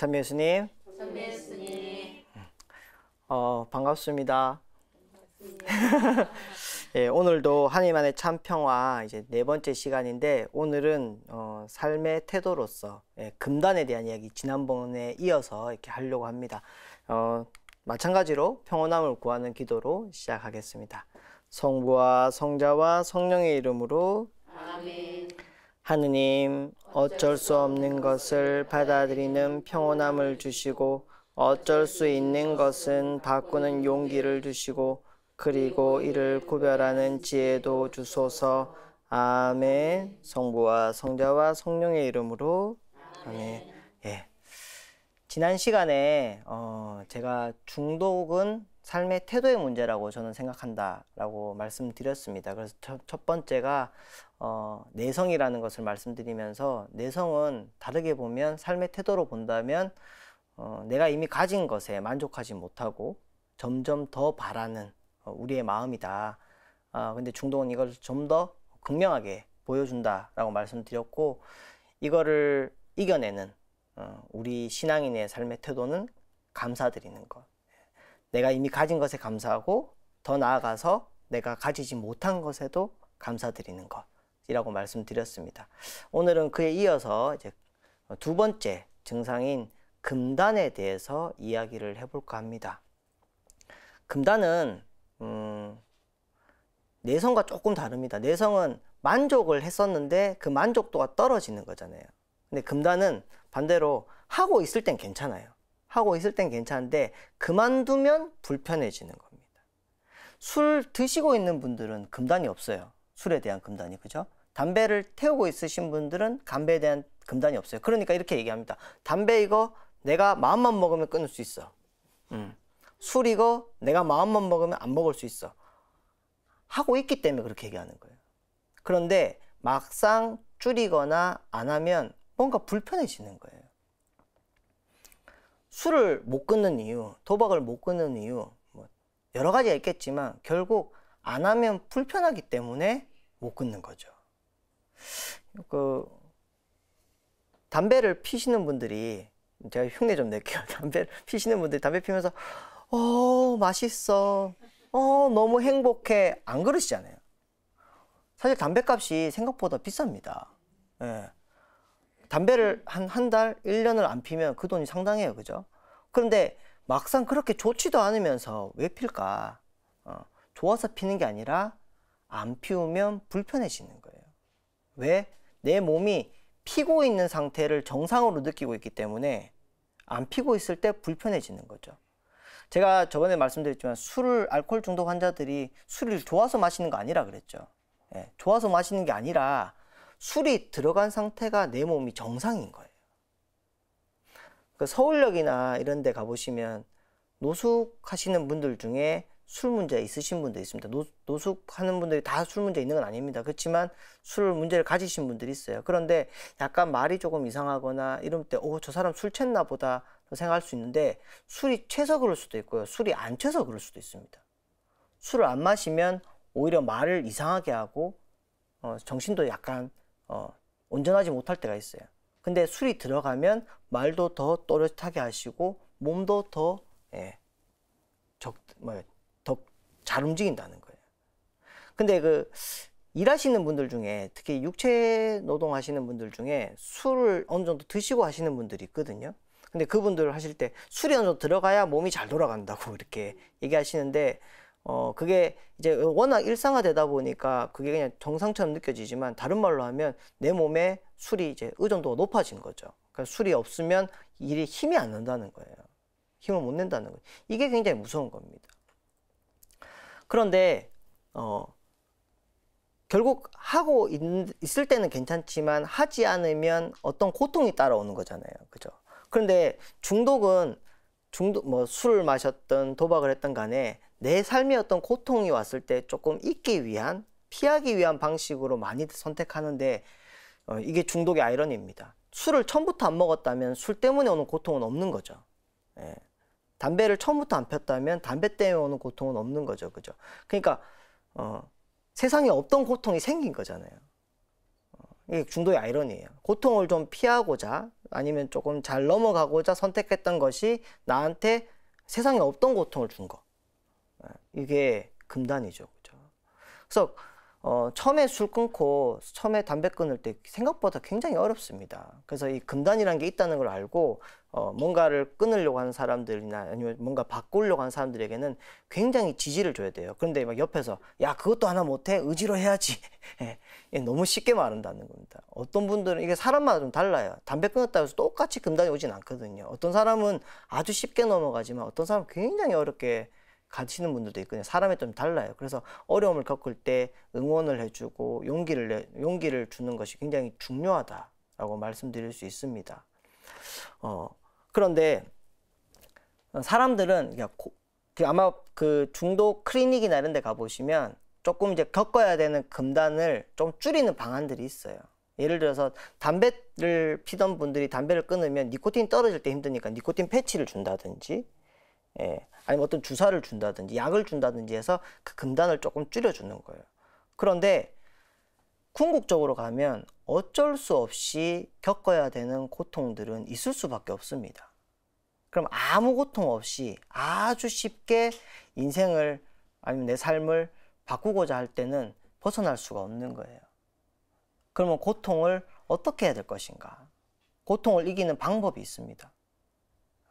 찬미 예수님. 찬미 예수님. 반갑습니다. 예, 오늘도 하나님 안의 참 평화 이제 네 번째 시간인데 오늘은 삶의 태도로서 금단에 대한 이야기 지난번에 이어서 이렇게 하려고 합니다. 마찬가지로 평온함을 구하는 기도로 시작하겠습니다. 성부와 성자와 성령의 이름으로 아멘. 하느님, 어쩔 수 없는 것을 받아들이는 평온함을 주시고 어쩔 수 있는 것은 바꾸는 용기를 주시고 그리고 이를 구별하는 지혜도 주소서. 아멘. 성부와 성자와 성령의 이름으로 아멘. 예. 지난 시간에 제가 중독은 삶의 태도의 문제라고 저는 생각한다라고 말씀드렸습니다. 그래서 첫 번째가 내성이라는 것을 말씀드리면서 내성은 다르게 보면 삶의 태도로 본다면 내가 이미 가진 것에 만족하지 못하고 점점 더 바라는 우리의 마음이다. 근데 중독은 이걸 좀 더 극명하게 보여준다라고 말씀드렸고 이거를 이겨내는 우리 신앙인의 삶의 태도는 감사드리는 것. 내가 이미 가진 것에 감사하고 더 나아가서 내가 가지지 못한 것에도 감사드리는 것이라고 말씀드렸습니다. 오늘은 그에 이어서 이제 두 번째 증상인 금단에 대해서 이야기를 해볼까 합니다. 금단은 내성과 조금 다릅니다. 내성은 만족을 했었는데 그 만족도가 떨어지는 거잖아요. 근데 금단은 반대로 하고 있을 땐 괜찮아요. 하고 있을 땐 괜찮은데 그만두면 불편해지는 겁니다. 술 드시고 있는 분들은 금단이 없어요. 술에 대한 금단이, 그죠? 담배를 태우고 있으신 분들은 담배에 대한 금단이 없어요. 그러니까 이렇게 얘기합니다. 담배 이거 내가 마음만 먹으면 끊을 수 있어. 술 이거 내가 마음만 먹으면 안 먹을 수 있어. 하고 있기 때문에 그렇게 얘기하는 거예요. 그런데 막상 줄이거나 안 하면 뭔가 불편해지는 거예요. 술을 못 끊는 이유, 도박을 못 끊는 이유, 뭐 여러 가지가 있겠지만 결국 안 하면 불편하기 때문에 못 끊는 거죠. 담배를 피시는 분들이, 제가 흉내 좀 낼게요. 담배를 피시는 분들이 담배 피면서 맛있어, 너무 행복해, 안 그러시잖아요. 사실 담배값이 생각보다 비쌉니다. 예. 담배를 한 달, 1년을 안 피면 그 돈이 상당해요. 그죠? 그런데 막상 그렇게 좋지도 않으면서 왜 필까? 좋아서 피는 게 아니라 안 피우면 불편해지는 거예요. 왜? 내 몸이 피고 있는 상태를 정상으로 느끼고 있기 때문에 안 피고 있을 때 불편해지는 거죠. 제가 저번에 말씀드렸지만 알코올 중독 환자들이 술을 좋아서 마시는 거 아니라 그랬죠. 예, 좋아서 마시는 게 아니라 술이 들어간 상태가 내 몸이 정상인 거예요. 서울역이나 이런 데 가보시면 노숙하시는 분들 중에 술 문제 있으신 분들 있습니다. 노숙하는 분들이 다 술 문제 있는 건 아닙니다. 그렇지만 술 문제를 가지신 분들이 있어요. 그런데 약간 말이 조금 이상하거나 이럴 때 저 사람 술 챘나 보다 생각할 수 있는데 술이 취해서 그럴 수도 있고요. 술이 안 취해서 그럴 수도 있습니다. 술을 안 마시면 오히려 말을 이상하게 하고 정신도 약간 온전하지 못할 때가 있어요. 근데 술이 들어가면 말도 더 또렷하게 하시고 몸도 더 잘 움직인다는 거예요. 근데 일하시는 분들 중에 특히 육체 노동 하시는 분들 중에 술을 어느 정도 드시고 하시는 분들이 있거든요. 근데 그분들 하실 때 술이 어느 정도 들어가야 몸이 잘 돌아간다고 이렇게 얘기하시는데 그게 이제 워낙 일상화되다 보니까 그게 그냥 정상처럼 느껴지지만 다른 말로 하면 내 몸에 술이 이제 의존도가 높아진 거죠. 그러니까 술이 없으면 일이 힘이 안 난다는 거예요. 힘을 못 낸다는 거예요. 이게 굉장히 무서운 겁니다. 그런데 결국 하고 있을 때는 괜찮지만 하지 않으면 어떤 고통이 따라오는 거잖아요. 그죠? 그런데 중독은 술을 마셨든 도박을 했든 간에 내 삶에 어떤 고통이 왔을 때 조금 잊기 위한, 피하기 위한 방식으로 많이 선택하는데 이게 중독의 아이러니입니다. 술을 처음부터 안 먹었다면 술 때문에 오는 고통은 없는 거죠. 예. 담배를 처음부터 안 폈다면 담배 때문에 오는 고통은 없는 거죠. 그죠? 그러니까 세상에 없던 고통이 생긴 거잖아요. 이게 중독의 아이러니예요. 고통을 좀 피하고자 아니면 조금 잘 넘어가고자 선택했던 것이 나한테 세상에 없던 고통을 준 거. 이게 금단이죠. 그죠? 그래서 처음에 술 끊고 처음에 담배 끊을 때 생각보다 굉장히 어렵습니다. 그래서 이 금단이라는 게 있다는 걸 알고 뭔가를 끊으려고 하는 사람들이나 아니면 뭔가 바꾸려고 하는 사람들에게는 굉장히 지지를 줘야 돼요. 그런데 막 옆에서 야 그것도 하나 못해? 의지로 해야지. 너무 쉽게 말한다는 겁니다. 어떤 분들은 이게 사람마다 좀 달라요. 담배 끊었다고 해서 똑같이 금단이 오진 않거든요. 어떤 사람은 아주 쉽게 넘어가지만 어떤 사람은 굉장히 어렵게 가시는 분들도 있거든요. 사람에 좀 달라요. 그래서 어려움을 겪을 때 응원을 해주고 용기를 주는 것이 굉장히 중요하다라고 말씀드릴 수 있습니다. 그런데 사람들은 아마 그 중독 클리닉이나 이런 데 가보시면 조금 이제 겪어야 되는 금단을 좀 줄이는 방안들이 있어요. 예를 들어서 담배를 피던 분들이 담배를 끊으면 니코틴이 떨어질 때 힘드니까 니코틴 패치를 준다든지 아니면 어떤 주사를 준다든지 약을 준다든지 해서 그 금단을 조금 줄여주는 거예요. 그런데 궁극적으로 가면 어쩔 수 없이 겪어야 되는 고통들은 있을 수밖에 없습니다. 그럼 아무 고통 없이 아주 쉽게 인생을 아니면 내 삶을 바꾸고자 할 때는 벗어날 수가 없는 거예요. 그러면 고통을 어떻게 해야 될 것인가? 고통을 이기는 방법이 있습니다.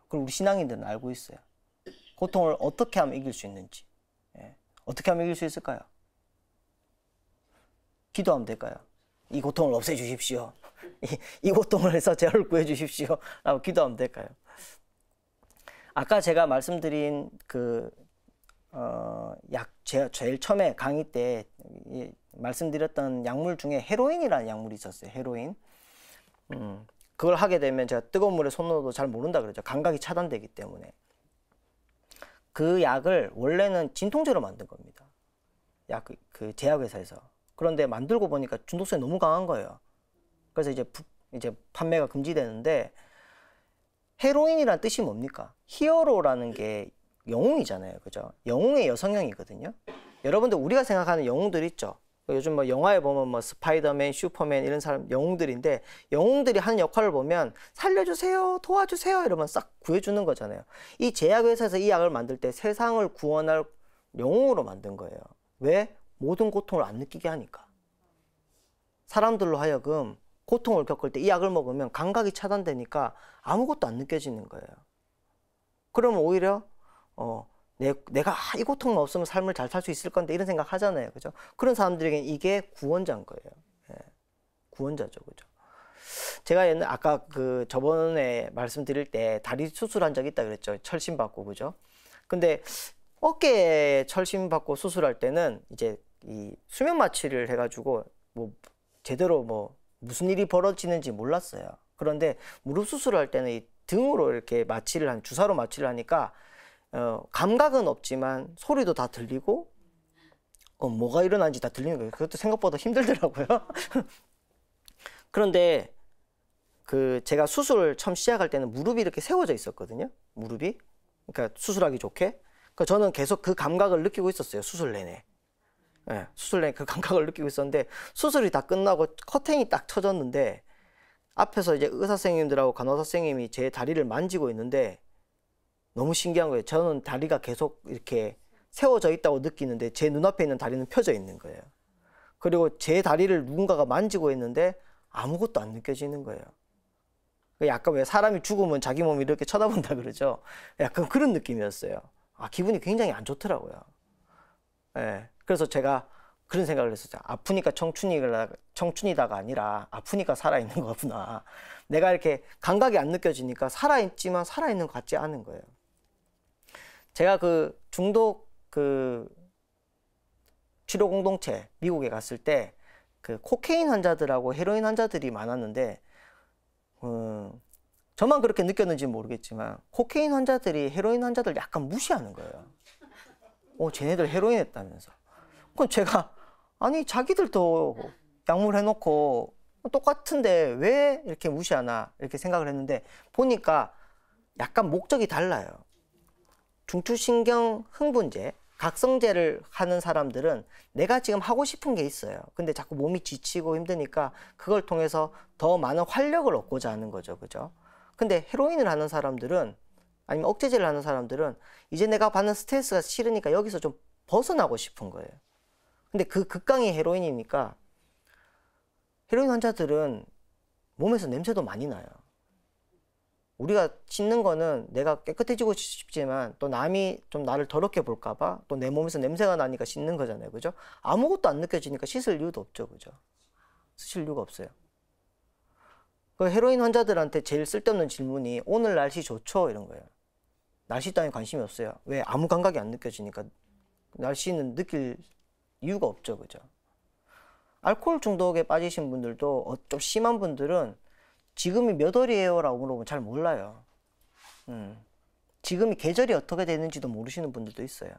그리고 우리 신앙인들은 알고 있어요. 고통을 어떻게 하면 이길 수 있는지. 어떻게 하면 이길 수 있을까요? 기도하면 될까요? 이 고통을 없애 주십시오. 이 고통을 해서 죄를 구해 주십시오. 라고 기도하면 될까요? 아까 제가 말씀드린 제일 처음에 강의 때 말씀드렸던 약물 중에 헤로인이라는 약물이 있었어요. 헤로인. 그걸 하게 되면 제가 뜨거운 물에 손 넣어도 잘 모른다 그러죠. 감각이 차단되기 때문에. 그 약을 원래는 진통제로 만든 겁니다. 그 제약회사에서. 그런데 만들고 보니까 중독성이 너무 강한 거예요. 그래서 이제 판매가 금지되는데, 헤로인이란 뜻이 뭡니까? 히어로라는 게 영웅이잖아요. 그죠? 영웅의 여성형이거든요. 여러분들 우리가 생각하는 영웅들 있죠? 요즘 뭐 영화에 보면 뭐 스파이더맨, 슈퍼맨 이런 사람 영웅들인데, 영웅들이 하는 역할을 보면 살려주세요, 도와주세요 이러면 싹 구해주는 거잖아요. 이 제약회사에서 이 약을 만들 때 세상을 구원할 영웅으로 만든 거예요. 왜? 모든 고통을 안 느끼게 하니까. 사람들로 하여금 고통을 겪을 때 이 약을 먹으면 감각이 차단되니까 아무것도 안 느껴지는 거예요. 그러면 오히려 내가 이 고통만 없으면 삶을 잘 살 수 있을 건데 이런 생각 하잖아요. 그죠? 그런 사람들에게는 이게 구원자인 거예요. 구원자죠. 그죠? 제가 아까 저번에 말씀드릴 때 다리 수술한 적 있다 그랬죠. 철심 받고. 그죠? 근데 어깨에 철심 받고 수술할 때는 이제 이 수면 마취를 해가지고 뭐 제대로 뭐 무슨 일이 벌어지는지 몰랐어요. 그런데 무릎 수술할 때는 이 등으로 이렇게 주사로 마취를 하니까 감각은 없지만 소리도 다 들리고 뭐가 일어나는지 다 들리는 거예요. 그것도 생각보다 힘들더라고요. 그런데 제가 수술을 처음 시작할 때는 무릎이 이렇게 세워져 있었거든요. 무릎이. 그러니까 수술하기 좋게. 그러니까 저는 계속 그 감각을 느끼고 있었어요. 수술 내내. 수술 내내 그 감각을 느끼고 있었는데, 수술이 다 끝나고 커튼이 딱 쳐졌는데 앞에서 이제 의사 선생님들하고 간호사 선생님이 제 다리를 만지고 있는데 너무 신기한 거예요. 저는 다리가 계속 이렇게 세워져 있다고 느끼는데 제 눈앞에 있는 다리는 펴져 있는 거예요. 그리고 제 다리를 누군가가 만지고 있는데 아무것도 안 느껴지는 거예요. 약간 왜 사람이 죽으면 자기 몸이 이렇게 쳐다본다 그러죠. 약간 그런 느낌이었어요. 기분이 굉장히 안 좋더라고요. 그래서 제가 그런 생각을 했었죠. 아프니까 청춘이다가 아니라 아프니까 살아있는 거구나. 내가 이렇게 감각이 안 느껴지니까 살아있지만 살아있는 것 같지 않은 거예요. 제가 중독 치료 공동체 미국에 갔을 때 코케인 환자들하고 헤로인 환자들이 많았는데, 저만 그렇게 느꼈는지 모르겠지만 코케인 환자들이 헤로인 환자들 약간 무시하는 거예요. 쟤네들 헤로인 했다면서. 그럼 제가 아니 자기들도 약물 해놓고 똑같은데 왜 이렇게 무시하나 이렇게 생각을 했는데, 보니까 약간 목적이 달라요. 중추신경 흥분제, 각성제를 하는 사람들은 내가 지금 하고 싶은 게 있어요. 근데 자꾸 몸이 지치고 힘드니까 그걸 통해서 더 많은 활력을 얻고자 하는 거죠. 그죠? 근데 헤로인을 하는 사람들은 아니면 억제제를 하는 사람들은 이제 내가 받는 스트레스가 싫으니까 여기서 좀 벗어나고 싶은 거예요. 근데 그 극강의 헤로인이니까 헤로인 환자들은 몸에서 냄새도 많이 나요. 우리가 씻는 거는 내가 깨끗해지고 싶지만 또 남이 좀 나를 더럽게 볼까봐 또 내 몸에서 냄새가 나니까 씻는 거잖아요. 그죠? 아무것도 안 느껴지니까 씻을 이유도 없죠. 그죠? 쓰실 이유가 없어요. 그 헤로인 환자들한테 제일 쓸데없는 질문이 오늘 날씨 좋죠? 이런 거예요. 날씨 따윈 관심이 없어요. 왜? 아무 감각이 안 느껴지니까 날씨는 느낄 이유가 없죠. 그죠? 알코올 중독에 빠지신 분들도 좀 심한 분들은 지금이 몇 월이에요? 라고 물어보면 잘 몰라요. 지금이 계절이 어떻게 되는지도 모르시는 분들도 있어요.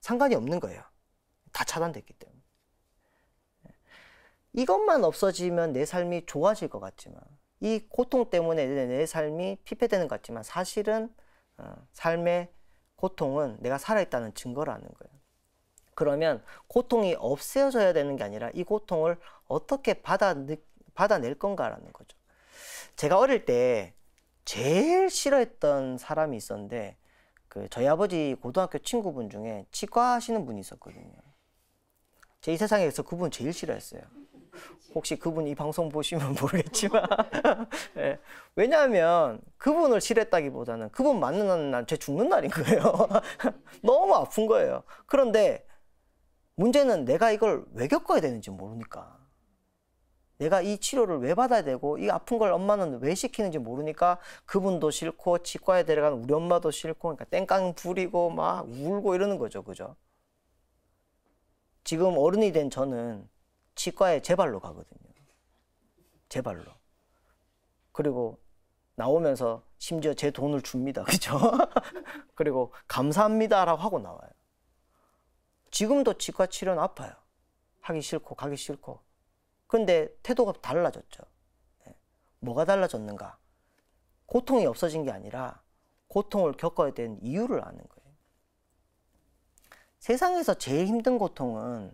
상관이 없는 거예요. 다 차단됐기 때문에. 이것만 없어지면 내 삶이 좋아질 것 같지만 이 고통 때문에 내 삶이 피폐되는 것 같지만 사실은 삶의 고통은 내가 살아있다는 증거라는 거예요. 그러면 고통이 없애져야 되는 게 아니라 이 고통을 어떻게 받아낼 건가라는 거죠. 제가 어릴 때 제일 싫어했던 사람이 있었는데 저희 아버지 고등학교 친구분 중에 치과 하시는 분이 있었거든요. 제 이 세상에서 그분 제일 싫어했어요. 혹시 그분 이 방송 보시면 모르겠지만 네. 왜냐하면 그분을 싫어했다기보다는 그분 만나는 날 제 죽는 날인 거예요. 너무 아픈 거예요. 그런데 문제는 내가 이걸 왜 겪어야 되는지 모르니까, 내가 이 치료를 왜 받아야 되고 이 아픈 걸 엄마는 왜 시키는지 모르니까 그분도 싫고 치과에 데려간 우리 엄마도 싫고, 그러니까 땡깡 부리고 막 울고 이러는 거죠. 그죠? 지금 어른이 된 저는 치과에 제 발로 가거든요. 제 발로. 그리고 나오면서 심지어 제 돈을 줍니다. 그죠? 그리고 감사합니다라고 하고 나와요. 지금도 치과 치료는 아파요. 하기 싫고 가기 싫고. 근데 태도가 달라졌죠. 뭐가 달라졌는가? 고통이 없어진 게 아니라 고통을 겪어야 되는 이유를 아는 거예요. 세상에서 제일 힘든 고통은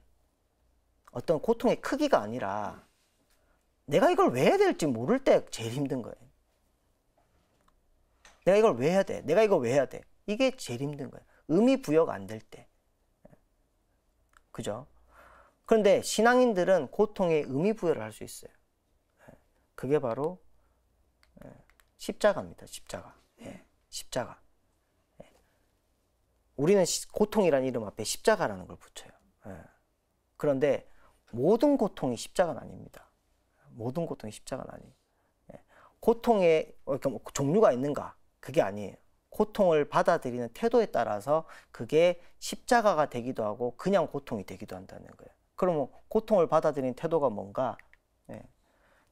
어떤 고통의 크기가 아니라 내가 이걸 왜 해야 될지 모를 때 제일 힘든 거예요. 내가 이걸 왜 해야 돼? 내가 이걸 왜 해야 돼? 이게 제일 힘든 거예요. 의미 부여가 안 될 때. 그죠? 그런데 신앙인들은 고통에 의미 부여를 할 수 있어요. 그게 바로 십자가입니다. 십자가. 십자가. 우리는 고통이라는 이름 앞에 십자가라는 걸 붙여요. 그런데 모든 고통이 십자가는 아닙니다. 모든 고통이 십자가는 아니에요. 고통에 종류가 있는가? 그게 아니에요. 고통을 받아들이는 태도에 따라서 그게 십자가가 되기도 하고 그냥 고통이 되기도 한다는 거예요. 그러면 고통을 받아들이는 태도가 뭔가?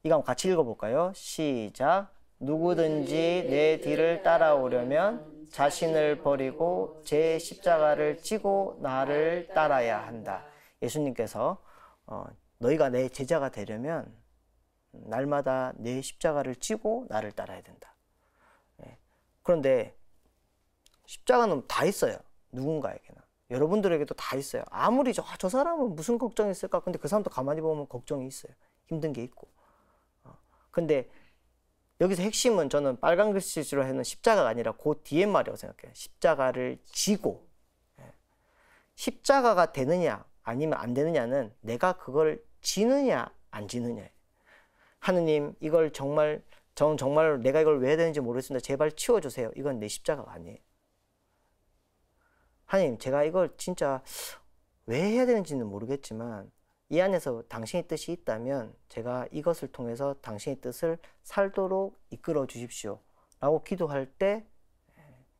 이거 한번 같이 읽어볼까요? 시작. 누구든지 내 뒤를 따라오려면 자신을 버리고 제 십자가를 지고 나를 따라야 한다. 예수님께서 너희가 내 제자가 되려면 날마다 내 십자가를 지고 나를 따라야 된다. 그런데 십자가는 다 있어요. 누군가에게나. 여러분들에게도 다 있어요. 아무리 저 사람은 무슨 걱정이 있을까? 근데 그 사람도 가만히 보면 걱정이 있어요. 힘든 게 있고. 근데 여기서 핵심은 저는 빨간 글씨로 해놓은 십자가가 아니라 그 뒤에 말이라고 생각해요. 십자가를 지고. 십자가가 되느냐 아니면 안 되느냐는 내가 그걸 지느냐 안 지느냐예요. 하느님, 이걸 정말 내가 이걸 왜 해야 되는지 모르겠습니다. 제발 치워주세요. 이건 내 십자가가 아니에요. 하나님, 제가 이걸 진짜 왜 해야 되는지는 모르겠지만 이 안에서 당신의 뜻이 있다면 제가 이것을 통해서 당신의 뜻을 살도록 이끌어 주십시오 라고 기도할 때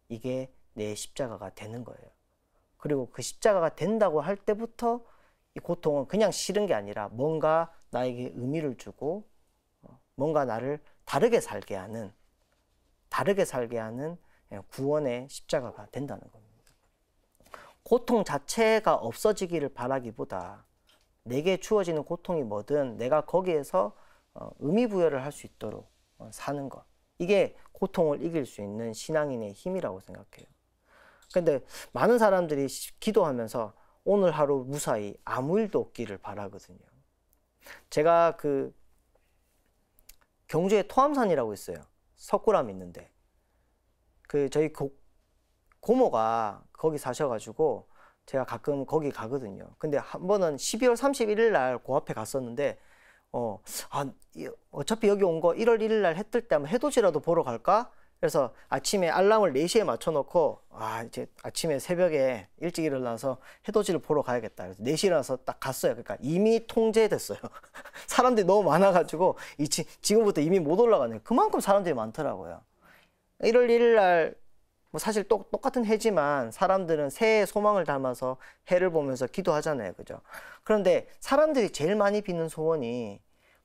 이게 내 십자가가 되는 거예요. 그리고 그 십자가가 된다고 할 때부터 이 고통은 그냥 싫은 게 아니라 뭔가 나에게 의미를 주고 뭔가 나를 다르게 살게 하는 구원의 십자가가 된다는 겁니다. 고통 자체가 없어지기를 바라기보다 내게 주어지는 고통이 뭐든 내가 거기에서 의미 부여를 할 수 있도록 사는 것. 이게 고통을 이길 수 있는 신앙인의 힘이라고 생각해요. 근데 많은 사람들이 기도하면서 오늘 하루 무사히 아무 일도 없기를 바라거든요. 제가 경주에 토암산이라고 있어요. 석굴암이 있는데 그 저희 고모가 거기 사셔가지고 제가 가끔 거기 가거든요. 근데 한 번은 12월 31일 날 그 앞에 갔었는데 어차피 여기 온 거 1월 1일 날 해 뜰 때 한번 해돋이라도 보러 갈까? 그래서 아침에 알람을 4시에 맞춰놓고 이제 아침에 새벽에 일찍 일어나서 해돋이를 보러 가야겠다. 그래서 4시에 일어나서 딱 갔어요. 그러니까 이미 통제됐어요. 사람들이 너무 많아가지고 지금부터 이미 못 올라가네요. 그만큼 사람들이 많더라고요. 1월 1일 날 뭐 사실 똑같은 해지만 사람들은 새해 소망을 담아서 해를 보면서 기도하잖아요. 그죠? 그런데 사람들이 제일 많이 비는 소원이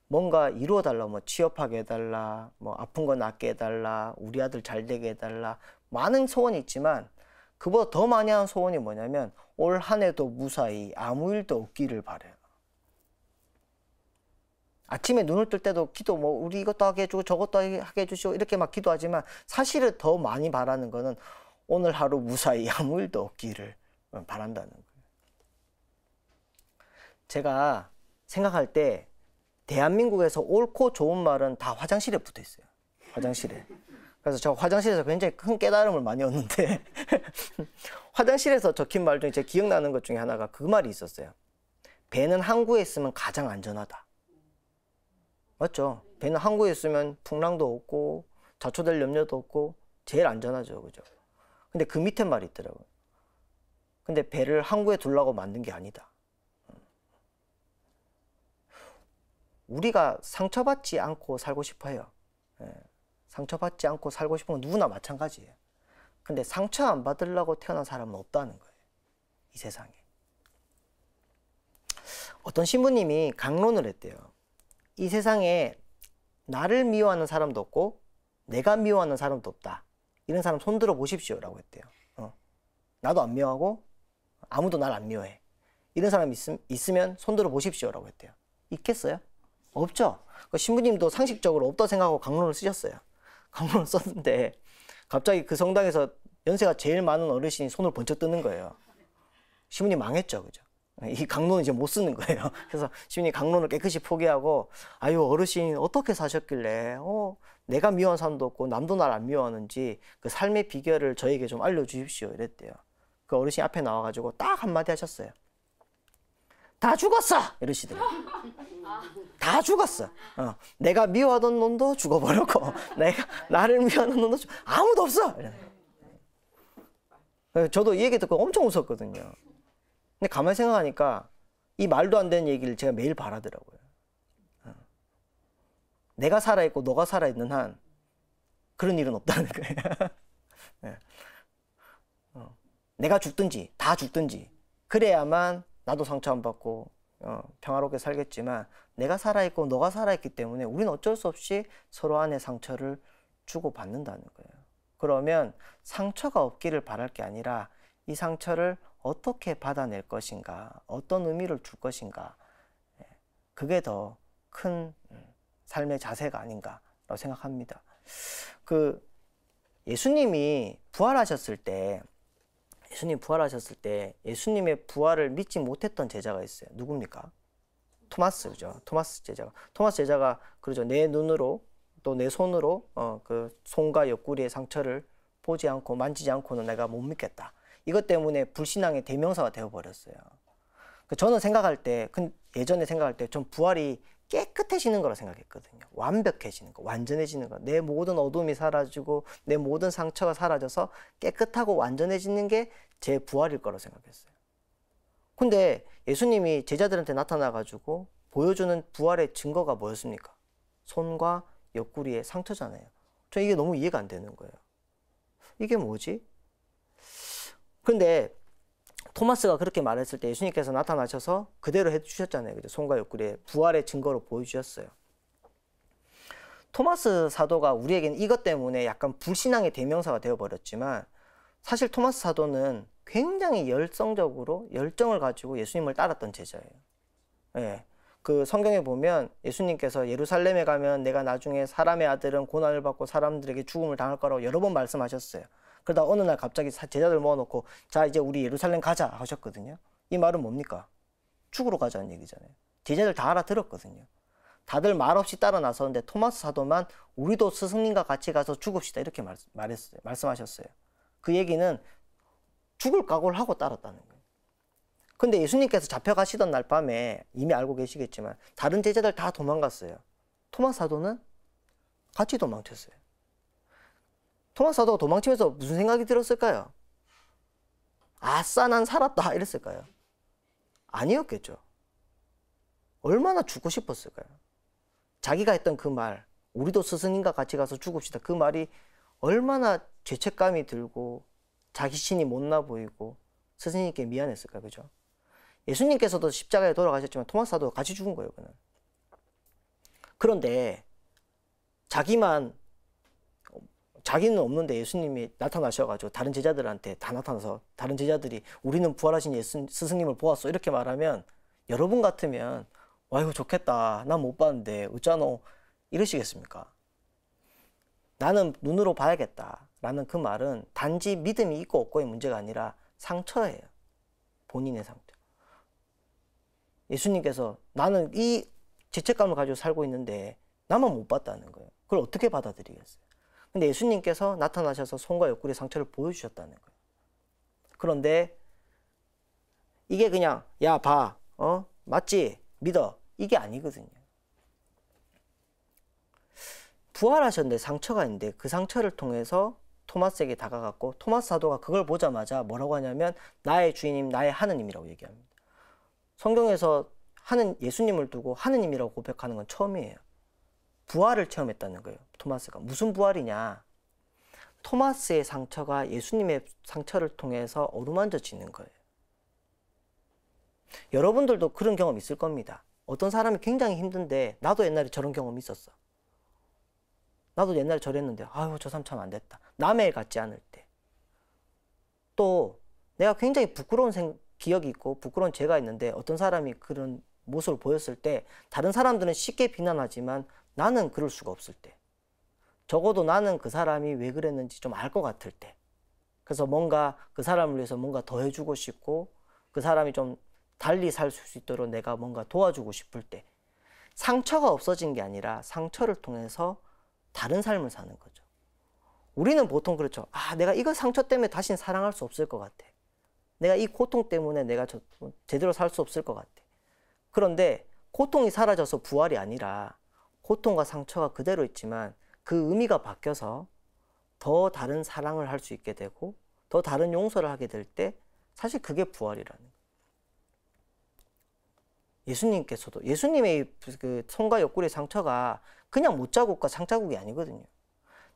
뭔가 이루어달라, 뭐 취업하게 해달라, 뭐 아픈 거 낫게 해달라, 우리 아들 잘 되게 해달라, 많은 소원이 있지만 그보다 더 많이 하는 소원이 뭐냐면 올 한 해도 무사히 아무 일도 없기를 바래요. 아침에 눈을 뜰 때도 기도, 뭐 우리 이것도 하게 해주고 저것도 하게 해주시고 이렇게 막 기도하지만 사실은 더 많이 바라는 거는 오늘 하루 무사히 아무 일도 없기를 바란다는 거예요. 제가 생각할 때 대한민국에서 옳고 좋은 말은 다 화장실에 붙어 있어요. 화장실에. 그래서 저 화장실에서 굉장히 큰 깨달음을 많이 얻는데 화장실에서 적힌 말 중에 제 기억나는 것 중에 하나가 그 말이 있었어요. 배는 항구에 있으면 가장 안전하다. 맞죠? 배는 항구에 있으면 풍랑도 없고 자초될 염려도 없고 제일 안전하죠. 그죠? 근데 그 밑에 말이 있더라고요. 근데 배를 항구에 두려고 만든 게 아니다. 우리가 상처받지 않고 살고 싶어요. 상처받지 않고 살고 싶은 건 누구나 마찬가지예요. 근데 상처 안 받으려고 태어난 사람은 없다는 거예요. 이 세상에. 어떤 신부님이 강론을 했대요. 이 세상에 나를 미워하는 사람도 없고 내가 미워하는 사람도 없다. 이런 사람 손들어 보십시오 라고 했대요. 나도 안 미워하고 아무도 날 안 미워해. 이런 사람 있으면 손들어 보십시오 라고 했대요. 있겠어요? 없죠. 신부님도 상식적으로 없다고 생각하고 강론을 쓰셨어요. 강론을 썼는데 갑자기 그 성당에서 연세가 제일 많은 어르신이 손을 번쩍 뜨는 거예요. 신부님 망했죠. 그죠? 이 강론은 이제 못 쓰는 거예요. 그래서 신부님이 강론을 깨끗이 포기하고 아유 어르신 어떻게 사셨길래 내가 미워하는 사람도 없고 남도 날 안 미워하는지 그 삶의 비결을 저에게 좀 알려주십시오 이랬대요. 그 어르신 앞에 나와가지고 딱 한마디 하셨어요. 다 죽었어! 이러시더라고요. 다 죽었어. 내가 미워하던 놈도 죽어버렸고 내가 나를 미워하는 놈도 아무도 없어! 저도 이 얘기 듣고 엄청 웃었거든요. 근데 가만히 생각하니까 이 말도 안 되는 얘기를 제가 매일 바라더라고요. 내가 살아있고 너가 살아있는 한 그런 일은 없다는 거예요. 내가 죽든지 다 죽든지 그래야만 나도 상처 안 받고 평화롭게 살겠지만 내가 살아있고 너가 살아있기 때문에 우리는 어쩔 수 없이 서로 안에 상처를 주고받는다는 거예요. 그러면 상처가 없기를 바랄 게 아니라 이 상처를 어떻게 받아낼 것인가, 어떤 의미를 줄 것인가, 그게 더 큰 삶의 자세가 아닌가라고 생각합니다. 예수님이 부활하셨을 때 예수님의 부활을 믿지 못했던 제자가 있어요. 누굽니까? 토마스, 그죠? 토마스 제자가 그러죠. 내 눈으로 또 내 손으로 그 손과 옆구리의 상처를 보지 않고 만지지 않고는 내가 못 믿겠다. 이것 때문에 불신앙의 대명사가 되어버렸어요. 저는 예전에 생각할 때 좀 부활이 깨끗해지는 거라 생각했거든요. 완벽해지는 거, 완전해지는 거. 내 모든 어둠이 사라지고 내 모든 상처가 사라져서 깨끗하고 완전해지는 게 제 부활일 거라 생각했어요. 근데 예수님이 제자들한테 나타나가지고 보여주는 부활의 증거가 뭐였습니까? 손과 옆구리의 상처잖아요. 저 이게 너무 이해가 안 되는 거예요. 이게 뭐지? 근데 토마스가 그렇게 말했을 때 예수님께서 나타나셔서 그대로 해주셨잖아요. 그죠? 손과 옆구리에 부활의 증거로 보여주셨어요. 토마스 사도가 우리에게는 이것 때문에 약간 불신앙의 대명사가 되어버렸지만 사실 토마스 사도는 굉장히 열정을 가지고 예수님을 따랐던 제자예요. 예. 그 성경에 보면 예수님께서 예루살렘에 가면 내가 나중에 사람의 아들은 고난을 받고 사람들에게 죽음을 당할 거라고 여러 번 말씀하셨어요. 그러다 어느 날 갑자기 제자들 모아놓고 자 이제 우리 예루살렘 가자 하셨거든요. 이 말은 뭡니까? 죽으러 가자는 얘기잖아요. 제자들 다 알아들었거든요. 다들 말없이 따라 나서는데 토마스 사도만 우리도 스승님과 같이 가서 죽읍시다 이렇게 말씀하셨어요. 그 얘기는 죽을 각오를 하고 따랐다는 거예요. 근데 예수님께서 잡혀가시던 날 밤에 이미 알고 계시겠지만 다른 제자들 다 도망갔어요. 토마스 사도는 같이 도망쳤어요. 토마스 사도가 도망치면서 무슨 생각이 들었을까요? 아싸 난 살았다 이랬을까요? 아니었겠죠. 얼마나 죽고 싶었을까요? 자기가 했던 그 말, 우리도 스승님과 같이 가서 죽읍시다. 그 말이 얼마나 죄책감이 들고 자기 신이 못나 보이고 스승님께 미안했을까요? 그죠? 예수님께서도 십자가에 돌아가셨지만 토마스 사도가 같이 죽은 거예요. 그는. 그런데 자기는 없는데 예수님이 나타나셔가지고 다른 제자들한테 다 나타나서 다른 제자들이 우리는 부활하신 스승님을 보았어 이렇게 말하면 여러분 같으면 아이고 좋겠다 난 못 봤는데 어쩌노 이러시겠습니까? 나는 눈으로 봐야겠다 라는 그 말은 단지 믿음이 있고 없고의 문제가 아니라 상처예요. 본인의 상처. 예수님께서 나는 이 죄책감을 가지고 살고 있는데 나만 못 봤다는 거예요. 그걸 어떻게 받아들이겠어요? 근데 예수님께서 나타나셔서 손과 옆구리 상처를 보여주셨다는 거예요. 그런데 이게 그냥 야 봐, 맞지? 믿어. 이게 아니거든요. 부활하셨는데 상처가 있는데 그 상처를 통해서 토마스에게 다가갔고 토마스 사도가 그걸 보자마자 뭐라고 하냐면 나의 주인님, 나의 하느님이라고 얘기합니다. 성경에서 예수님을 두고 하느님이라고 고백하는 건 처음이에요. 부활을 체험했다는 거예요. 토마스가. 무슨 부활이냐? 토마스의 상처가 예수님의 상처를 통해서 어루만져지는 거예요. 여러분들도 그런 경험 있을 겁니다. 어떤 사람이 굉장히 힘든데 나도 옛날에 저런 경험이 있었어. 나도 옛날에 저랬는데 아유 저 사람 참 안 됐다. 남의 일 같지 않을 때. 또 내가 굉장히 부끄러운 기억이 있고 부끄러운 죄가 있는데 어떤 사람이 그런 모습을 보였을 때 다른 사람들은 쉽게 비난하지만 나는 그럴 수가 없을 때. 적어도 나는 그 사람이 왜 그랬는지 좀 알 것 같을 때. 그래서 뭔가 그 사람을 위해서 뭔가 더 해주고 싶고 그 사람이 좀 달리 살 수 있도록 내가 뭔가 도와주고 싶을 때. 상처가 없어진 게 아니라 상처를 통해서 다른 삶을 사는 거죠. 우리는 보통 그렇죠. 아, 내가 이거 상처 때문에 다시는 사랑할 수 없을 것 같아. 내가 이 고통 때문에 내가 제대로 살 수 없을 것 같아. 그런데 고통이 사라져서 부활이 아니라 고통과 상처가 그대로 있지만 그 의미가 바뀌어서 더 다른 사랑을 할 수 있게 되고 더 다른 용서를 하게 될 때 사실 그게 부활이라는 거예요. 예수님께서도 예수님의 그 손과 옆구리의 상처가 그냥 못자국과 상자국이 아니거든요.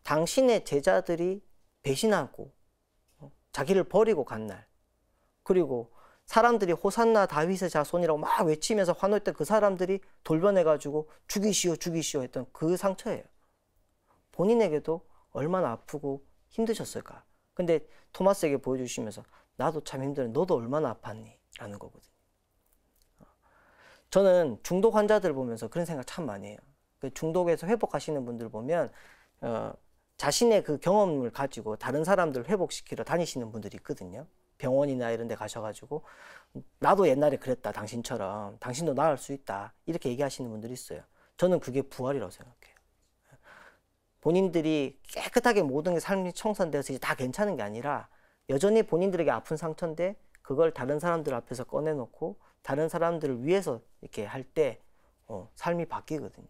당신의 제자들이 배신하고 자기를 버리고 간 날, 그리고 사람들이 호산나 다윗의 자손이라고 막 외치면서 환호할 때 그 사람들이 돌변해가지고 죽이시오 죽이시오 했던 그 상처예요. 본인에게도 얼마나 아프고 힘드셨을까. 근데 토마스에게 보여주시면서 나도 참 힘드는데 너도 얼마나 아팠니? 라는 거거든요. 저는 중독 환자들 보면서 그런 생각 참 많이 해요. 그 중독에서 회복하시는 분들 보면 자신의 그 경험을 가지고 다른 사람들을 회복시키러 다니시는 분들이 있거든요. 병원이나 이런 데 가셔가지고 나도 옛날에 그랬다 당신처럼 당신도 나을 수 있다 이렇게 얘기하시는 분들이 있어요. 저는 그게 부활이라고 생각해요. 본인들이 깨끗하게 모든 게 삶이 청산되어서 이제 다 괜찮은 게 아니라 여전히 본인들에게 아픈 상처인데 그걸 다른 사람들 앞에서 꺼내놓고 다른 사람들을 위해서 이렇게 할 때 삶이 바뀌거든요.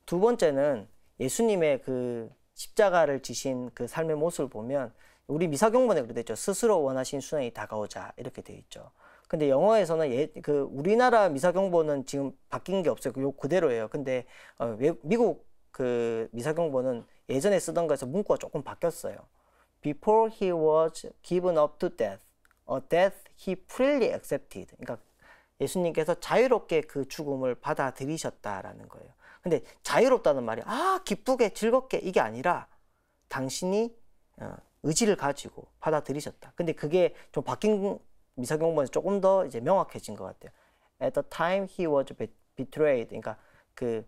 두 번째는 예수님의 그 십자가를 지신 그 삶의 모습을 보면 우리 미사경본에 그렇게 돼 있죠. 스스로 원하신 순환이 다가오자 이렇게 돼 있죠. 근데 영어에서는 우리나라 미사경본은 지금 바뀐 게 없어요. 그대로예요. 근데 미국 그 미사경본은 예전에 쓰던 거에서 문구가 조금 바뀌었어요. Before he was given up to death, a death he freely accepted. 그러니까 예수님께서 자유롭게 그 죽음을 받아들이셨다라는 거예요. 근데 자유롭다는 말이 기쁘게 즐겁게 이게 아니라 당신이 의지를 가지고 받아들이셨다. 근데 그게 좀 바뀐 미사경본에서 조금 더 이제 명확해진 것 같아요. At the time he was betrayed. 그러니까 그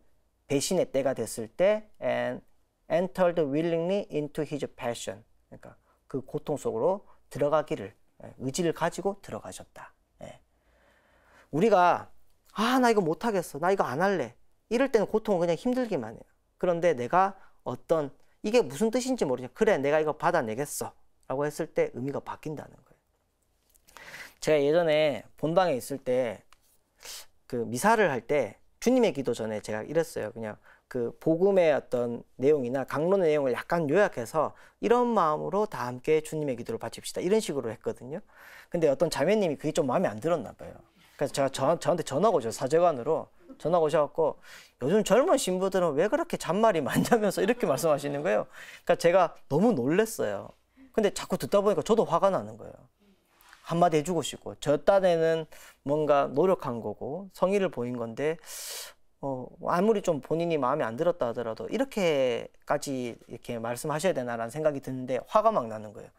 배신의 때가 됐을 때 and entered willingly into his passion. 그러니까 그 고통 속으로 들어가기를 의지를 가지고 들어가셨다. 우리가 아, 나 이거 못하겠어. 나 이거 안 할래. 이럴 때는 고통은 그냥 힘들기만 해요. 그런데 내가 이게 무슨 뜻인지 모르겠어. 그래, 내가 이거 받아내겠어. 라고 했을 때 의미가 바뀐다는 거예요. 제가 예전에 본당에 있을 때 그 미사를 할 때 주님의 기도 전에 제가 이랬어요. 그냥 그 복음의 어떤 내용이나 강론의 내용을 약간 요약해서 이런 마음으로 다 함께 주님의 기도를 바칩시다. 이런 식으로 했거든요. 근데 어떤 자매님이 그게 좀 마음에 안 들었나 봐요. 그래서 제가 저한테 전화가 오죠. 사제관으로 전화가 오셔갖고 요즘 젊은 신부들은 왜 그렇게 잔말이 많냐면서 이렇게 말씀하시는 거예요. 그러니까 제가 너무 놀랬어요. 근데 자꾸 듣다 보니까 저도 화가 나는 거예요. 한마디 해주고 싶고, 저 딴에는 뭔가 노력한 거고 성의를 보인 건데 아무리 좀 본인이 마음에 안 들었다 하더라도 이렇게까지 이렇게 말씀하셔야 되나라는 생각이 드는데 화가 막 나는 거예요.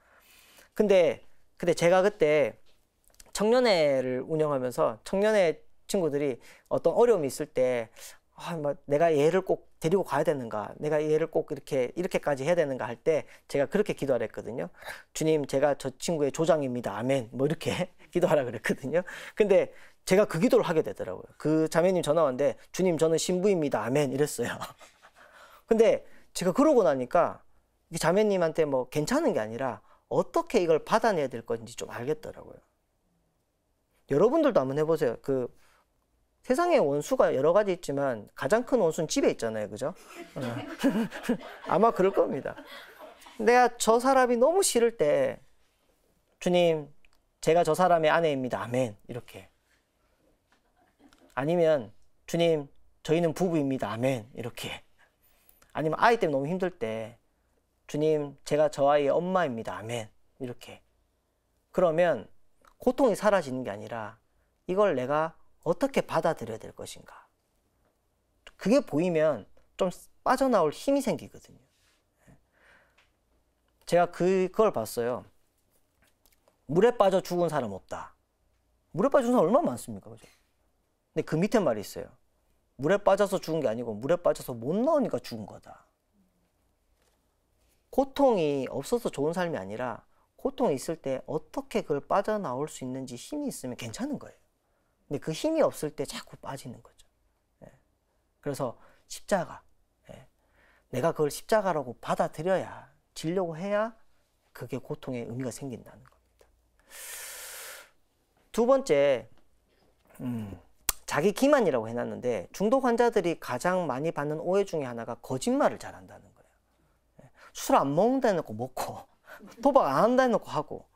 근데 제가 그때 청년회를 운영하면서 청년회 친구들이 어떤 어려움이 있을 때 내가 얘를 꼭 데리고 가야 되는가, 내가 얘를 꼭 이렇게까지 해야 되는가 할 때 제가 그렇게 기도하라 했거든요. 주님, 제가 저 친구의 조장입니다. 아멘. 뭐 이렇게 기도하라 그랬거든요. 근데 제가 그 기도를 하게 되더라고요. 그 자매님 전화 왔는데 주님, 저는 신부입니다. 아멘. 이랬어요. 근데 제가 그러고 나니까 이 자매님한테 뭐 괜찮은 게 아니라 어떻게 이걸 받아내야 될 건지 좀 알겠더라고요. 여러분들도 한번 해보세요. 세상에 원수가 여러 가지 있지만 가장 큰 원수는 집에 있잖아요. 그죠? 아마 그럴 겁니다. 내가 저 사람이 너무 싫을 때 주님, 제가 저 사람의 아내입니다. 아멘. 이렇게. 아니면 주님, 저희는 부부입니다. 아멘. 이렇게. 아니면 아이 때문에 너무 힘들 때 주님, 제가 저 아이의 엄마입니다. 아멘. 이렇게. 그러면 고통이 사라지는 게 아니라 이걸 내가 어떻게 받아들여야 될 것인가. 그게 보이면 좀 빠져나올 힘이 생기거든요. 제가 그걸 봤어요. 물에 빠져 죽은 사람 없다. 물에 빠져 죽은 사람 얼마나 많습니까? 그죠? 근데 그 밑에 말이 있어요. 물에 빠져서 죽은 게 아니고 물에 빠져서 못 나오니까 죽은 거다. 고통이 없어서 좋은 삶이 아니라 고통이 있을 때 어떻게 그걸 빠져나올 수 있는지 힘이 있으면 괜찮은 거예요. 근데 그 힘이 없을 때 자꾸 빠지는 거죠. 그래서 십자가. 내가 그걸 십자가라고 받아들여야, 지려고 해야 그게 고통의 의미가 생긴다는 겁니다. 두 번째, 자기 기만이라고 해놨는데 중독 환자들이 가장 많이 받는 오해 중에 하나가 거짓말을 잘한다는 거예요. 술 안 먹는다 해놓고 먹고 도박 안 한다 해놓고 하고,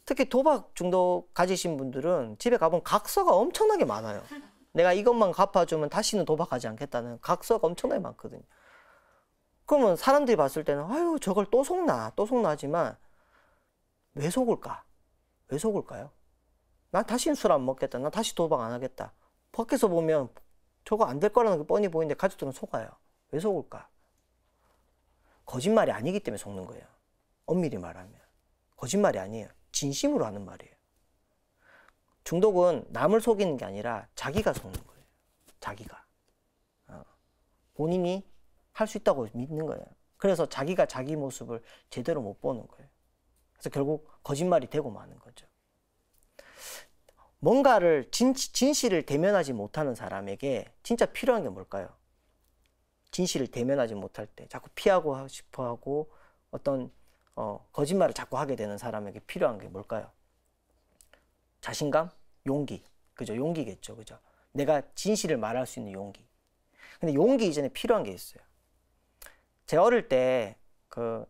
특히 도박 중독 가지신 분들은 집에 가보면 각서가 엄청나게 많아요. 내가 이것만 갚아주면 다시는 도박하지 않겠다는 각서가 엄청나게 많거든요. 그러면 사람들이 봤을 때는 아유, 저걸 또 속나 하지만 왜 속을까? 왜 속을까요? 난 다시는 술 안 먹겠다. 난 다시 도박 안 하겠다. 밖에서 보면 저거 안 될 거라는 게 뻔히 보이는데 가족들은 속아요. 왜 속을까? 거짓말이 아니기 때문에 속는 거예요. 엄밀히 말하면. 거짓말이 아니에요. 진심으로 하는 말이에요. 중독은 남을 속이는 게 아니라 자기가 속는 거예요. 자기가. 본인이 할 수 있다고 믿는 거예요. 그래서 자기가 자기 모습을 제대로 못 보는 거예요. 그래서 결국 거짓말이 되고 마는 거죠. 뭔가를 진실을 대면하지 못하는 사람에게 진짜 필요한 게 뭘까요? 진실을 대면하지 못할 때 자꾸 피하고 싶어하고 어떤 거짓말을 자꾸 하게 되는 사람에게 필요한 게 뭘까요? 자신감? 용기. 그죠? 용기겠죠. 그죠? 내가 진실을 말할 수 있는 용기. 근데 용기 이전에 필요한 게 있어요. 제가 어릴 때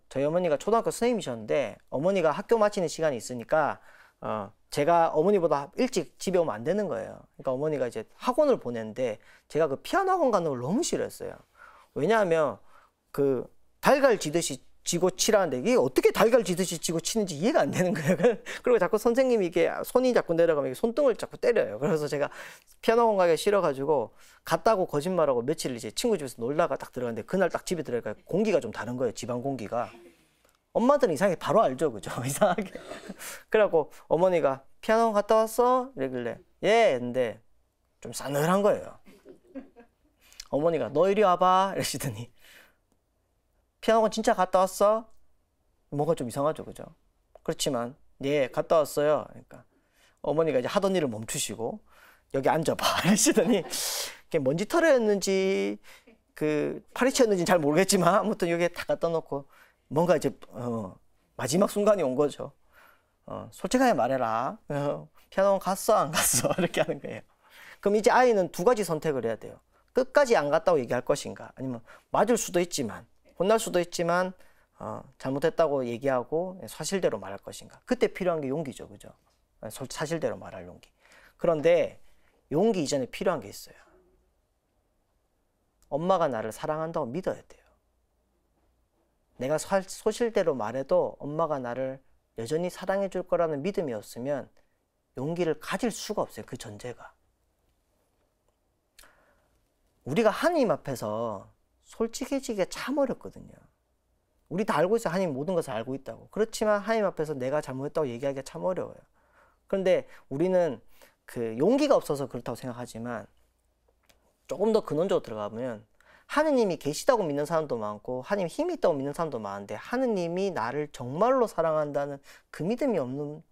저희 어머니가 초등학교 선생님이셨는데 어머니가 학교 마치는 시간이 있으니까 제가 어머니보다 일찍 집에 오면 안 되는 거예요. 그러니까 어머니가 이제 학원을 보냈는데 제가 그 피아노 학원 가는 걸 너무 싫어했어요. 왜냐하면 달걀 지듯이 지고 치라는데 이게 어떻게 달걀 지듯이 지고 치는지 이해가 안 되는 거예요. 그리고 자꾸 선생님이 이게 손이 자꾸 내려가면 손등을 자꾸 때려요. 그래서 제가 피아노 학원 가기가 싫어가지고 갔다고 거짓말하고 며칠 이제 친구 집에서 놀다가 딱 들어갔는데 그날 딱 집에 들어가니까 공기가 좀 다른 거예요. 집안 공기가. 엄마들은 이상하게 바로 알죠. 그죠? 이상하게. 그래갖고 어머니가 피아노 학원 갔다 왔어? 이러길래 예. 근데 좀 싸늘한 거예요. 어머니가 너 이리 와봐 이러시더니 피아노학원 진짜 갔다 왔어? 뭔가 좀 이상하죠. 그죠? 그렇지만 예, 갔다 왔어요. 그러니까 어머니가 이제 하던 일을 멈추시고 여기 앉아봐 이러시더니 그게 먼지 털이었는지 그 파리채였는지 잘 모르겠지만 아무튼 여기에 다 갖다 놓고 뭔가 이제 마지막 순간이 온 거죠. 솔직하게 말해라. 피아노 갔어 안 갔어 이렇게 하는 거예요. 그럼 이제 아이는 두 가지 선택을 해야 돼요. 끝까지 안 갔다고 얘기할 것인가, 아니면 맞을 수도 있지만 혼날 수도 있지만 잘못했다고 얘기하고 사실대로 말할 것인가. 그때 필요한 게 용기죠, 그죠? 사실대로 말할 용기. 그런데 용기 이전에 필요한 게 있어요. 엄마가 나를 사랑한다고 믿어야 돼요. 내가 소실대로 말해도 엄마가 나를 여전히 사랑해 줄 거라는 믿음이 없으면 용기를 가질 수가 없어요. 그 전제가. 우리가 하나님 앞에서 솔직해지기가 참 어렵거든요. 우리 다 알고 있어요. 하나님 모든 것을 알고 있다고. 그렇지만 하나님 앞에서 내가 잘못했다고 얘기하기가 참 어려워요. 그런데 우리는 그 용기가 없어서 그렇다고 생각하지만 조금 더 근원적으로 들어가면 하느님이 계시다고 믿는 사람도 많고 하느님이 힘이 있다고 믿는 사람도 많은데 하느님이 나를 정말로 사랑한다는 그 믿음이 없는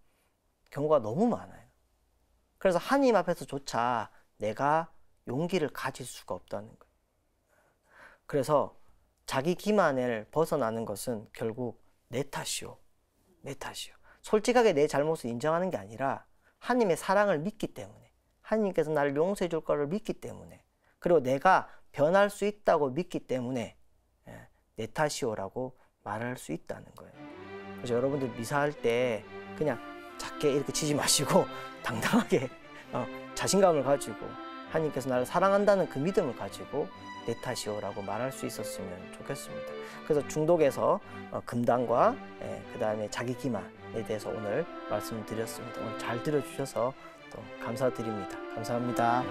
경우가 너무 많아요. 그래서 하느님 앞에서조차 내가 용기를 가질 수가 없다는 거예요. 그래서 자기 기만을 벗어나는 것은 결국 내 탓이요. 내 탓이요. 솔직하게 내 잘못을 인정하는 게 아니라 하나님의 사랑을 믿기 때문에, 하나님께서 나를 용서해 줄 거를 믿기 때문에, 그리고 내가 변할 수 있다고 믿기 때문에 내 탓이요라고 말할 수 있다는 거예요. 그래서 여러분들 미사할 때 그냥 작게 이렇게 치지 마시고 당당하게 자신감을 가지고 하나님께서 나를 사랑한다는 그 믿음을 가지고 내 탓이요라고 말할 수 있었으면 좋겠습니다. 그래서 중독에서 금단과 그 다음에 자기 기만에 대해서 오늘 말씀을 드렸습니다. 오늘 잘 들어주셔서 또 감사드립니다. 감사합니다.